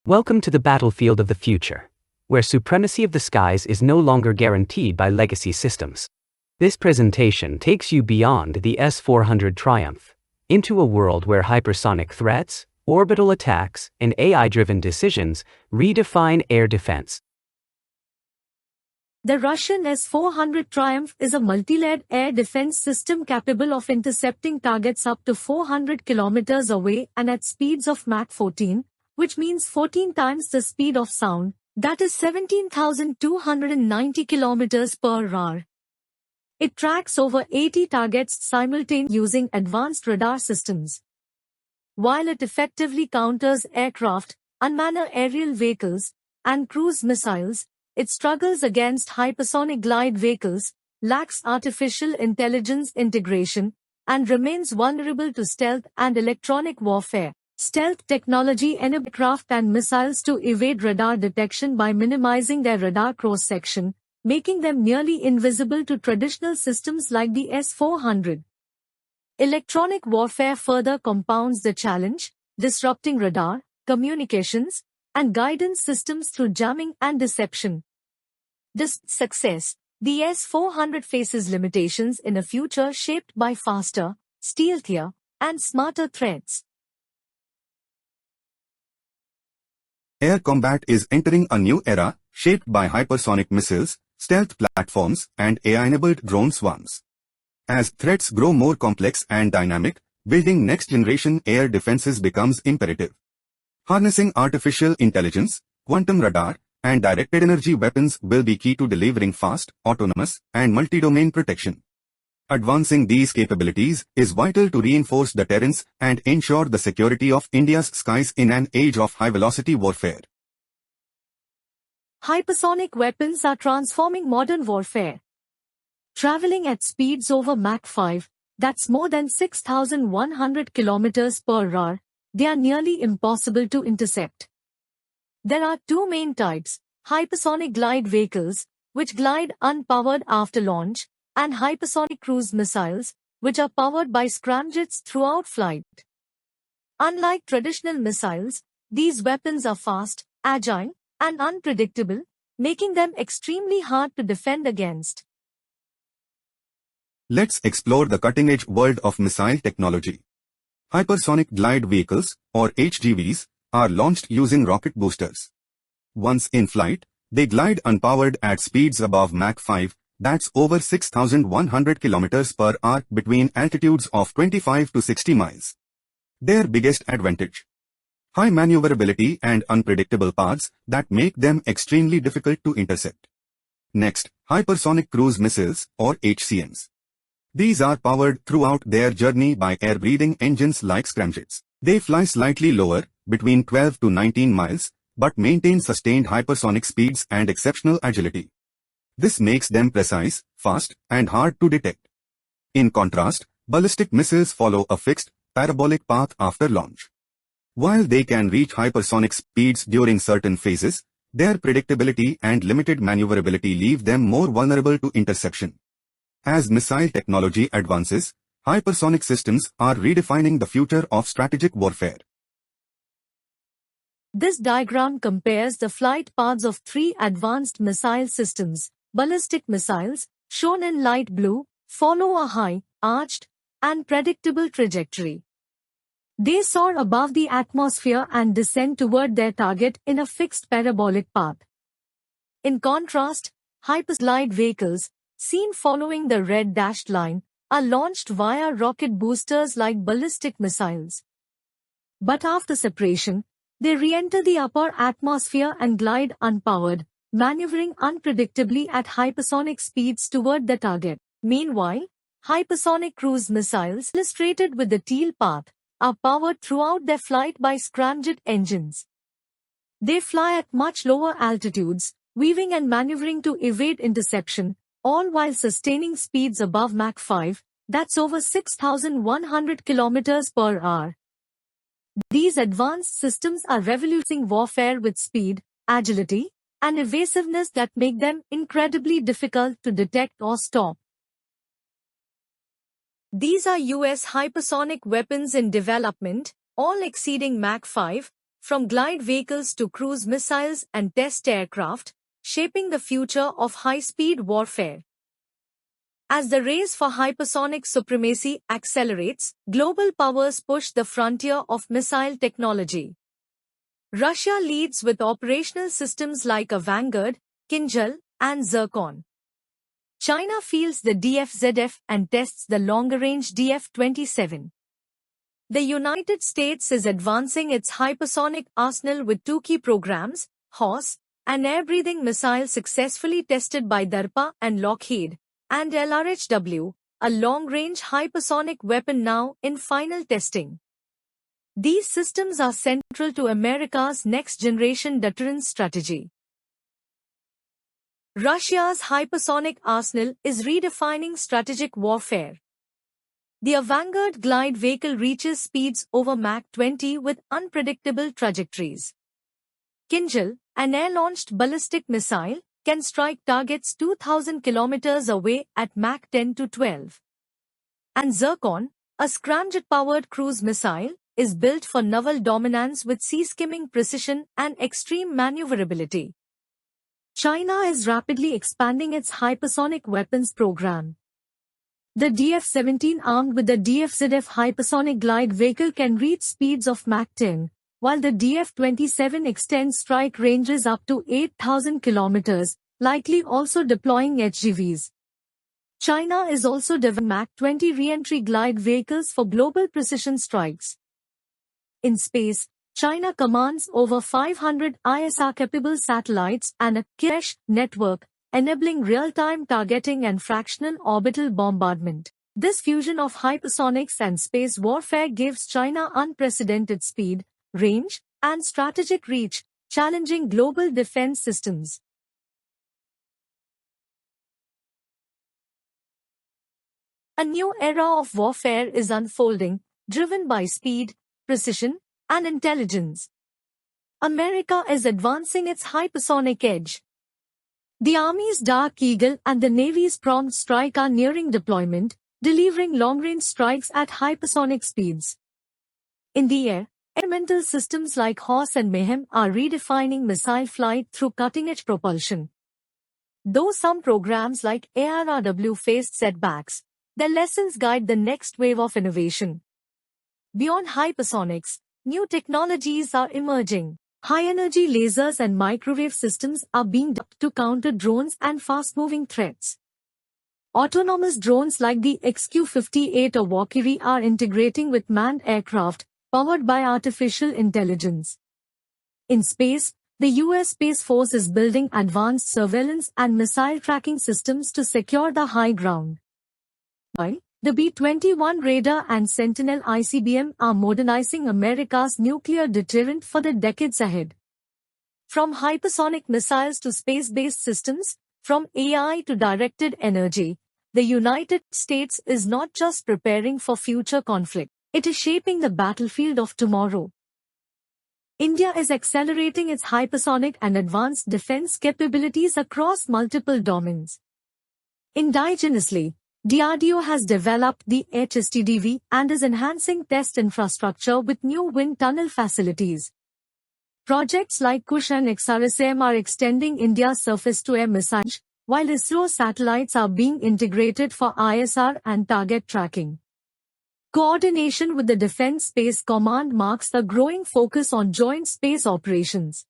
Welcome to the battlefield of the future, where supremacy of the skies is no longer guaranteed by legacy systems. This presentation takes you beyond the S-400 Triumph, into a world where hypersonic threats, orbital attacks, and AI-driven decisions redefine air defense. The Russian S-400 Triumph is a multi-layered air defense system capable of intercepting targets up to 400 kilometers away and at speeds of Mach 14, which means 14 times the speed of sound, that is 17,290 kilometers per hour. It tracks over 80 targets simultaneously using advanced radar systems. While it effectively counters aircraft, unmanned aerial vehicles, and cruise missiles, it struggles against hypersonic glide vehicles, lacks artificial intelligence integration, and remains vulnerable to stealth and electronic warfare. Stealth technology enables aircraft and missiles to evade radar detection by minimizing their radar cross-section, making them nearly invisible to traditional systems like the S-400. Electronic warfare further compounds the challenge, disrupting radar, communications, and guidance systems through jamming and deception. Despite success, the S-400 faces limitations in a future shaped by faster, stealthier, and smarter threats. Air combat is entering a new era, shaped by hypersonic missiles, stealth platforms, and AI-enabled drone swarms. As threats grow more complex and dynamic, building next-generation air defenses becomes imperative. Harnessing artificial intelligence, quantum radar, and directed energy weapons will be key to delivering fast, autonomous, and multi-domain protection. Advancing these capabilities is vital to reinforce deterrence and ensure the security of India's skies in an age of high-velocity warfare. Hypersonic weapons are transforming modern warfare. Traveling at speeds over Mach 5, that's more than 6,100 kilometers per hour, they are nearly impossible to intercept. There are two main types: hypersonic glide vehicles, which glide unpowered after launch, and hypersonic cruise missiles, which are powered by scramjets throughout flight. Unlike traditional missiles, these weapons are fast, agile, and unpredictable, making them extremely hard to defend against. Let's explore the cutting-edge world of missile technology. Hypersonic glide vehicles, or HGVs, are launched using rocket boosters. Once in flight, they glide unpowered at speeds above Mach 5, that's over 6,100 kilometers per hour between altitudes of 25 to 60 miles. Their biggest advantage: high maneuverability and unpredictable paths that make them extremely difficult to intercept. Next, hypersonic cruise missiles, or HCMs. These are powered throughout their journey by air-breathing engines like scramjets. They fly slightly lower, between 12 to 19 miles, but maintain sustained hypersonic speeds and exceptional agility. This makes them precise, fast, and hard to detect. In contrast, ballistic missiles follow a fixed, parabolic path after launch. While they can reach hypersonic speeds during certain phases, their predictability and limited maneuverability leave them more vulnerable to interception. As missile technology advances, hypersonic systems are redefining the future of strategic warfare. This diagram compares the flight paths of three advanced missile systems. Ballistic missiles, shown in light blue, follow a high, arched, and predictable trajectory. They soar above the atmosphere and descend toward their target in a fixed parabolic path. In contrast, hyperglide vehicles, seen following the red dashed line, are launched via rocket boosters like ballistic missiles. But after separation, they re-enter the upper atmosphere and glide unpowered, maneuvering unpredictably at hypersonic speeds toward the target. Meanwhile, hypersonic cruise missiles, illustrated with the teal path, are powered throughout their flight by scramjet engines. They fly at much lower altitudes, weaving and maneuvering to evade interception, all while sustaining speeds above Mach 5, that's over 6,100 kilometers per hour. These advanced systems are revolutionizing warfare with speed, agility, and evasiveness that make them incredibly difficult to detect or stop. These are US hypersonic weapons in development, all exceeding Mach 5, from glide vehicles to cruise missiles and test aircraft, shaping the future of high-speed warfare. As the race for hypersonic supremacy accelerates, global powers push the frontier of missile technology. Russia leads with operational systems like a Vanguard, Kinjal, and Zircon. China fields the DF-ZF and tests the longer-range DF-27. The United States is advancing its hypersonic arsenal with two key programs, HAWS, an air-breathing missile successfully tested by DARPA and Lockheed, and LRHW, a long-range hypersonic weapon now in final testing. These systems are central to America's next-generation deterrence strategy. Russia's hypersonic arsenal is redefining strategic warfare. The Vanguard glide vehicle reaches speeds over Mach 20 with unpredictable trajectories. Kinjal, an air-launched ballistic missile, can strike targets 2,000 kilometers away at Mach 10 to 12. And Zircon, a scramjet-powered cruise missile, is built for naval dominance with sea-skimming precision and extreme maneuverability. China is rapidly expanding its hypersonic weapons program. The DF-17 armed with the DF-ZF hypersonic glide vehicle can reach speeds of Mach 10, while the DF-27 extends strike ranges up to 8,000 kilometers, likely also deploying HGVs. China is also developing Mach 20 re-entry glide vehicles for global precision strikes. In space, China commands over 500 ISR-capable satellites and a cache network, enabling real-time targeting and fractional orbital bombardment. This fusion of hypersonics and space warfare gives China unprecedented speed, range, and strategic reach, challenging global defense systems. A new era of warfare is unfolding, driven by speed, precision, and intelligence. America is advancing its hypersonic edge. The Army's Dark Eagle and the Navy's Prompt Strike are nearing deployment, delivering long-range strikes at hypersonic speeds. In the air, experimental systems like HAWS and Mayhem are redefining missile flight through cutting-edge propulsion. Though some programs like ARRW faced setbacks, their lessons guide the next wave of innovation. Beyond hypersonics, new technologies are emerging. High-energy lasers and microwave systems are being developed to counter drones and fast-moving threats. Autonomous drones like the XQ-58 or Valkyrie are integrating with manned aircraft, powered by artificial intelligence. In space, the U.S. Space Force is building advanced surveillance and missile tracking systems to secure the high ground. While the B-21 radar and Sentinel ICBM are modernizing America's nuclear deterrent for the decades ahead. From hypersonic missiles to space-based systems, from AI to directed energy, the United States is not just preparing for future conflict, it is shaping the battlefield of tomorrow. India is accelerating its hypersonic and advanced defense capabilities across multiple domains. Indigenously, DRDO has developed the HSTDV and is enhancing test infrastructure with new wind tunnel facilities. Projects like Kush and XRSAM are extending India's surface-to-air missiles, while ISRO satellites are being integrated for ISR and target tracking. Coordination with the Defense Space Command marks a growing focus on joint space operations.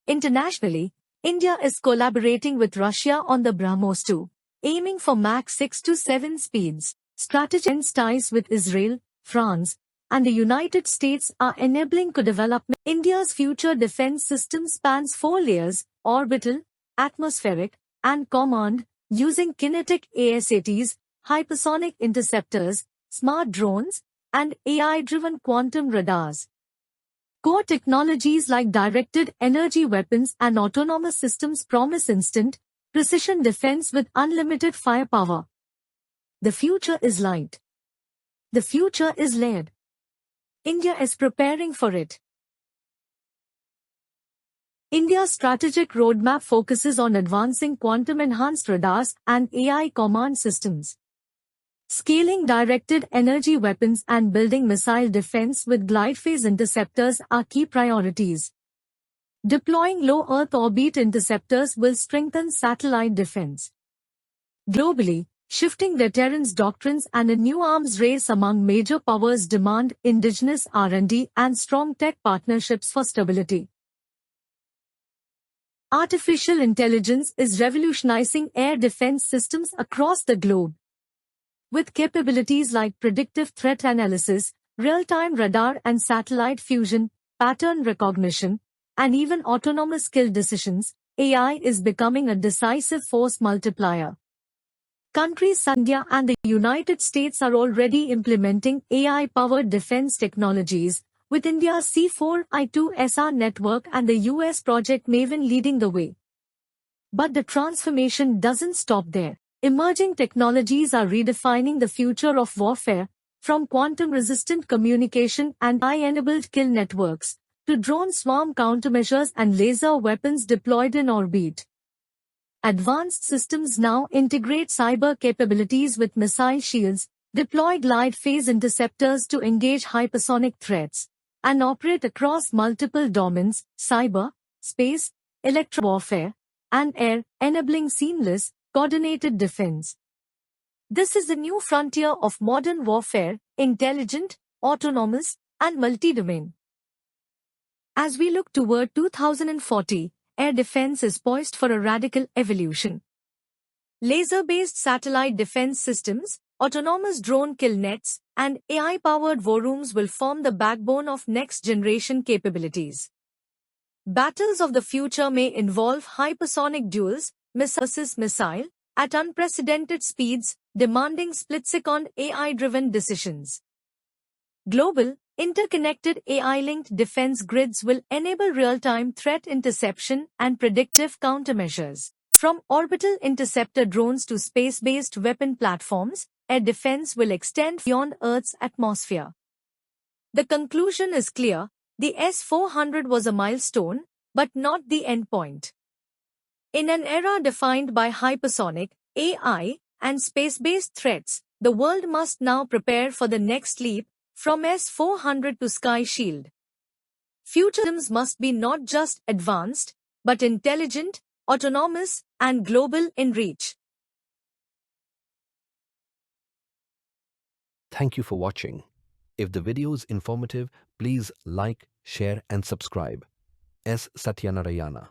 Internationally, India is collaborating with Russia on the BrahMos 2. Aiming for Mach 6 to 7 speeds. Strategic ties with Israel, France, and the United States are enabling co-development. India's future defense system spans 4 layers: orbital, atmospheric, and command, using kinetic ASATs, hypersonic interceptors, smart drones, and AI-driven quantum radars. Core technologies like directed energy weapons and autonomous systems promise instant, precision defense with unlimited firepower. The future is light. The future is layered. India is preparing for it. India's strategic roadmap focuses on advancing quantum-enhanced radars and AI command systems. Scaling directed energy weapons and building missile defense with glide phase interceptors are key priorities. Deploying low Earth orbit interceptors will strengthen satellite defense. Globally, shifting deterrence doctrines and a new arms race among major powers demand indigenous R&D and strong tech partnerships for stability. Artificial intelligence is revolutionizing air defense systems across the globe. With capabilities like predictive threat analysis, real-time radar and satellite fusion, pattern recognition, and even autonomous kill decisions, AI is becoming a decisive force multiplier. Countries such as India and the United States are already implementing AI-powered defense technologies, with India's C4I2SR network and the US Project Maven leading the way. But the transformation doesn't stop there. Emerging technologies are redefining the future of warfare, from quantum-resistant communication and AI-enabled kill networks, to drone swarm countermeasures and laser weapons deployed in orbit. Advanced systems now integrate cyber capabilities with missile shields, deploy glide phase interceptors to engage hypersonic threats, and operate across multiple domains: cyber, space, electro-warfare, and air, enabling seamless, coordinated defense. This is the new frontier of modern warfare, intelligent, autonomous, and multi-domain. As we look toward 2040, air defense is poised for a radical evolution. Laser-based satellite defense systems, autonomous drone kill nets, and AI-powered war rooms will form the backbone of next-generation capabilities. Battles of the future may involve hypersonic duels, missile versus missile, at unprecedented speeds, demanding split-second AI-driven decisions. Global, interconnected AI-linked defense grids will enable real-time threat interception and predictive countermeasures. From orbital interceptor drones to space-based weapon platforms, air defense will extend beyond Earth's atmosphere. The conclusion is clear: the S-400 was a milestone, but not the endpoint. In an era defined by hypersonic, AI, and space-based threats, the world must now prepare for the next leap, from S-400 to Sky Shield. Future systems must be not just advanced, but intelligent, autonomous, and global in reach. Thank you for watching. If the video is informative, please like, share and subscribe. S. Satyanarayana.